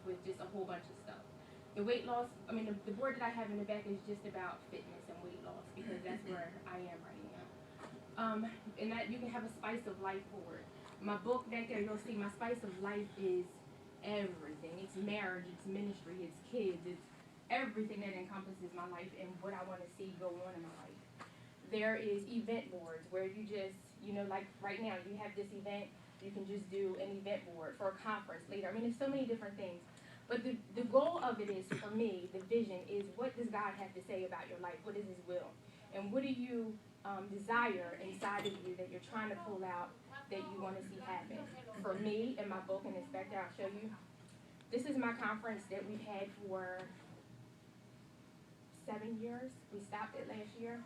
with just a whole bunch of stuff. The weight loss, I mean, the board that I have in the back is just about fitness and weight loss because that's where I am right now. And that you can have a spice of life board. My book back there, you'll see my spice of life is everything. It's marriage, it's ministry, it's kids, it's everything that encompasses my life and what I want to see go on in my life. There is event boards where you just, like right now, you have this event, you can just do an event board for a conference later. I mean, there's so many different things. But the goal of it is, for me, the vision is, what does God have to say about your life? What is his will? And what do you desire inside of you that you're trying to pull out that you want to see happen? For me, in my book, and it's back there, I'll show you. This is my conference that we've had for 7 years. We stopped it last year.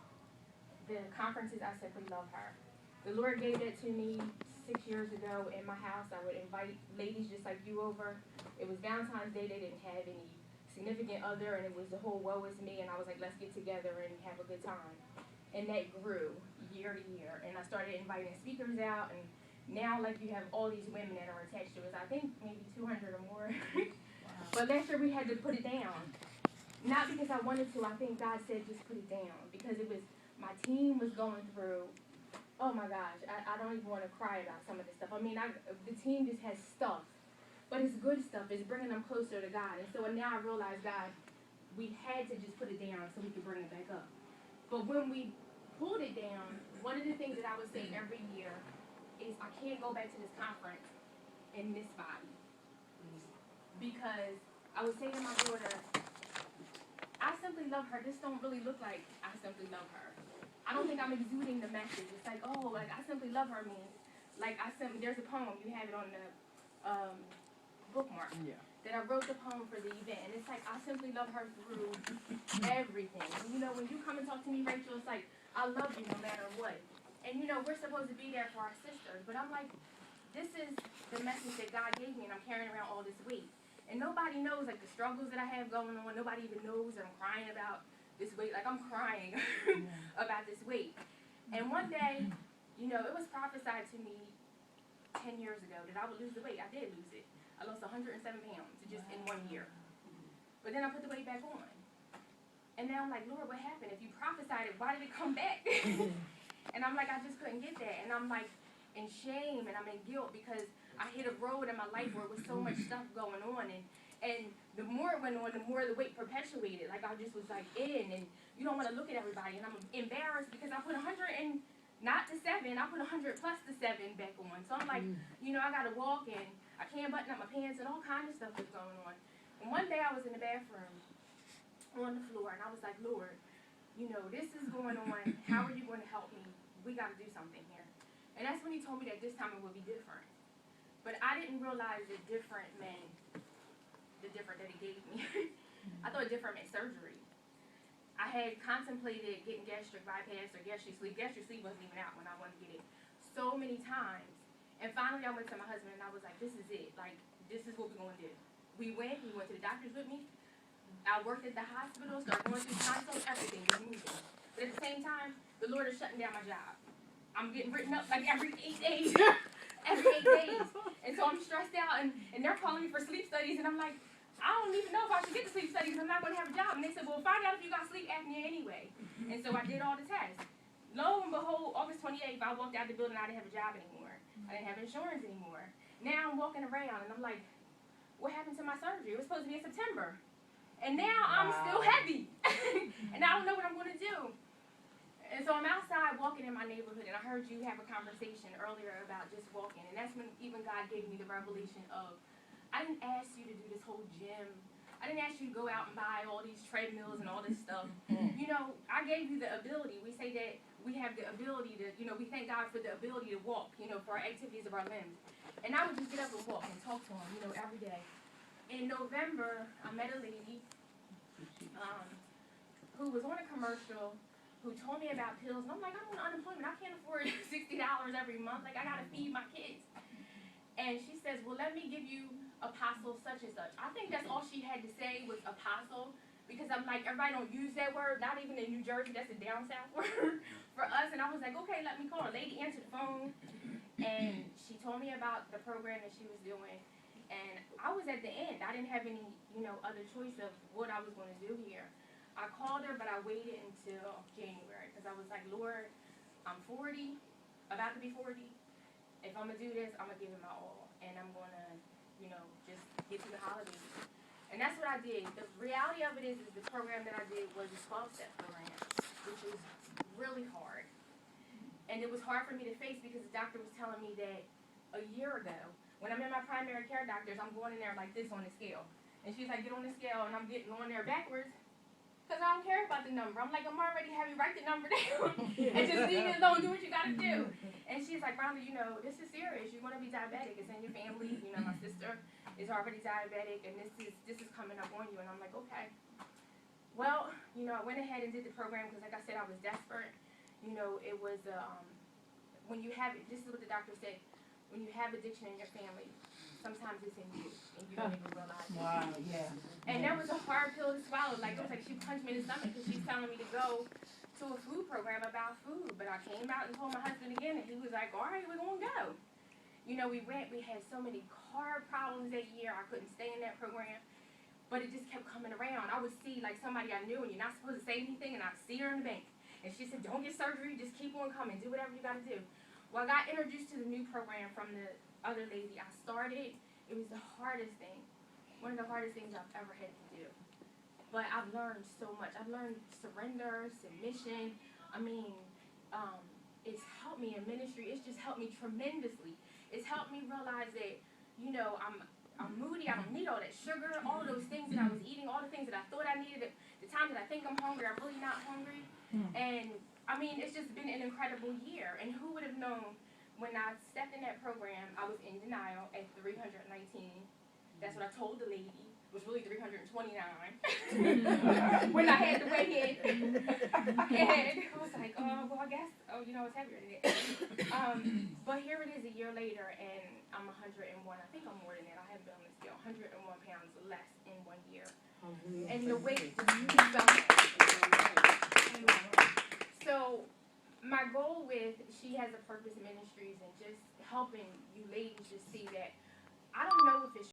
The conference is I Simply Love Her. The Lord gave that to me 6 years ago in my house. I would invite ladies just like you over. It was Valentine's Day. They didn't have any significant other, and it was the whole woe is me, and I was like, let's get together and have a good time. And that grew year to year, and I started inviting speakers out, and now, like, you have all these women that are attached to us. I think maybe 200 or more. But last year we had to put it down. Not because I wanted to. I think God said just put it down, because it was, my team was going through, oh my gosh, I don't even want to cry about some of this stuff. I mean, the team just has stuff, but it's good stuff. It's bringing them closer to God. And so now I realize, God, we had to just put it down so we could bring it back up. But when we pulled it down, one of the things that I would say every year is I can't go back to this conference in this body. Because I would say to my daughter, I Simply Love Her. This don't really look like I Simply Love Her. I don't think I'm exuding the message. It's like, oh, like I Simply Love Her means, like there's a poem, you have it on the bookmark. Yeah. That I wrote the poem for the event, and it's like I simply love her through everything. And, when you come and talk to me, Rachel, it's like I love you no matter what. And we're supposed to be there for our sisters, but I'm like, this is the message that God gave me, and I'm carrying around all this weight. And nobody knows, like, the struggles that I have going on. Nobody even knows that I'm crying about this weight. Like, I'm crying about this weight. And one day, it was prophesied to me 10 years ago that I would lose the weight. I did lose it. I lost 107 pounds just in 1 year. But then I put the weight back on. And now I'm like, Lord, what happened? If you prophesied it, why did it come back? And I'm like, I just couldn't get that. And I'm like in shame and I'm in guilt because I hit a road in my life where there was so much stuff going on. And the more it went on, the more the weight perpetuated. Like I just was like in, and you don't want to look at everybody. And I'm embarrassed because I put 100 and not the 7, I put 100 plus the 7 back on. So I'm like, I got to walk and I can't button up my pants and all kinds of stuff was going on. And one day I was in the bathroom on the floor and I was like, Lord, this is going on. How are you going to help me? We got to do something here. And that's when he told me that this time it would be different. But I didn't realize that different meant the different that he gave me. I thought different meant surgery. I had contemplated getting gastric bypass or gastric sleeve. Gastric sleeve wasn't even out when I wanted to get it so many times. And finally I went to my husband and I was like, this is it. Like, this is what we're going to do. We went to the doctors with me. I worked at the hospital, started going through consults, everything was moving. But at the same time, the Lord is shutting down my job. I'm getting written up like every 8 days. Every 8 days. And so I'm stressed out and they're calling me for sleep studies and I'm like, I don't even know if I should get the sleep studies. I'm not going to have a job. And they said, well, find out if you got sleep apnea anyway. And so I did all the tests. Lo and behold, August 28th, I walked out the building, I didn't have a job anymore. I didn't have insurance anymore. Now I'm walking around and I'm like, what happened to my surgery? It was supposed to be in September. And now I'm still heavy. And I don't know what I'm going to do. And so I'm outside walking in my neighborhood, and I heard you have a conversation earlier about just walking. And that's when even God gave me the revelation of, I didn't ask you to do this whole gym. I didn't ask you to go out and buy all these treadmills and all this stuff. I gave you the ability. We say that we have the ability to, we thank God for the ability to walk, for our activities of our limbs. And I would just get up and walk and talk to him, every day. In November, I met a lady who was on a commercial who told me about pills. And I'm like, I'm on unemployment. I can't afford $60 every month. Like, I got to feed my kids. And she says, well, let me give you apostle such and such. I think that's all she had to say was apostle. Because I'm like, everybody don't use that word. Not even in New Jersey. That's a down south word for us. And I was like, okay, let me call her. Lady answered the phone. And she told me about the program that she was doing. And I was at the end. I didn't have any, other choice of what I was going to do here. I called her, but I waited until January because I was like, Lord, I'm 40, about to be 40. If I'm going to do this, I'm going to give it my all. And I'm going to, just get through the holidays. And that's what I did. The reality of it is the program that I did was a 12-step program, which was really hard. And it was hard for me to face because the doctor was telling me that a year ago, when I'm in my primary care doctors, I'm going in there like this on the scale. And she's like, get on the scale, and I'm getting on there backwards because I don't care about the number. I'm like, I'm already having you write the number down and just leave it alone, do what you got to do. And she's like, Rhonda, this is serious. You're going to be diabetic. It's in your family. My sister is already diabetic, and this is coming up on you. And I'm like, okay. Well, I went ahead and did the program because, like I said, I was desperate. It was, when you have it, this is what the doctor said, when you have addiction in your family, sometimes it's in you, and you don't even realize it. Wow, yeah. And that was a hard pill to swallow. Like, it was like she punched me in the stomach because she's telling me to go to a food program about food. But I came out and told my husband again, and he was like, all right, we're going to go. We had so many car problems that year. I couldn't stay in that program. But it just kept coming around. I would see, like, somebody I knew, and you're not supposed to say anything, and I'd see her in the bank. And she said, don't get surgery, just keep on coming, do whatever you got to do. Well, I got introduced to the new program from the other lady. I started, it was the hardest thing, one of the hardest things I've ever had to do. But I've learned so much. I've learned surrender, submission. It's helped me in ministry. It's just helped me tremendously. It's helped me realize that, I'm moody, I don't need all that sugar, all of those things that I was eating, all the things that I thought I needed, the times that I think I'm hungry, I'm really not hungry. And, it's just been an incredible year. And who would have known when I stepped in that program, I was in denial at 319. That's what I told the lady. It was really 329. When I had to weigh in. And I was like, well, I guess, it's heavier than it. But here it is a year later, and I'm 101. I think I'm more than that. I haven't been on the scale. 101 pounds less in 1 year. And the weight So my goal with She Has a Purpose Ministries and just helping you ladies just see that I don't know if it's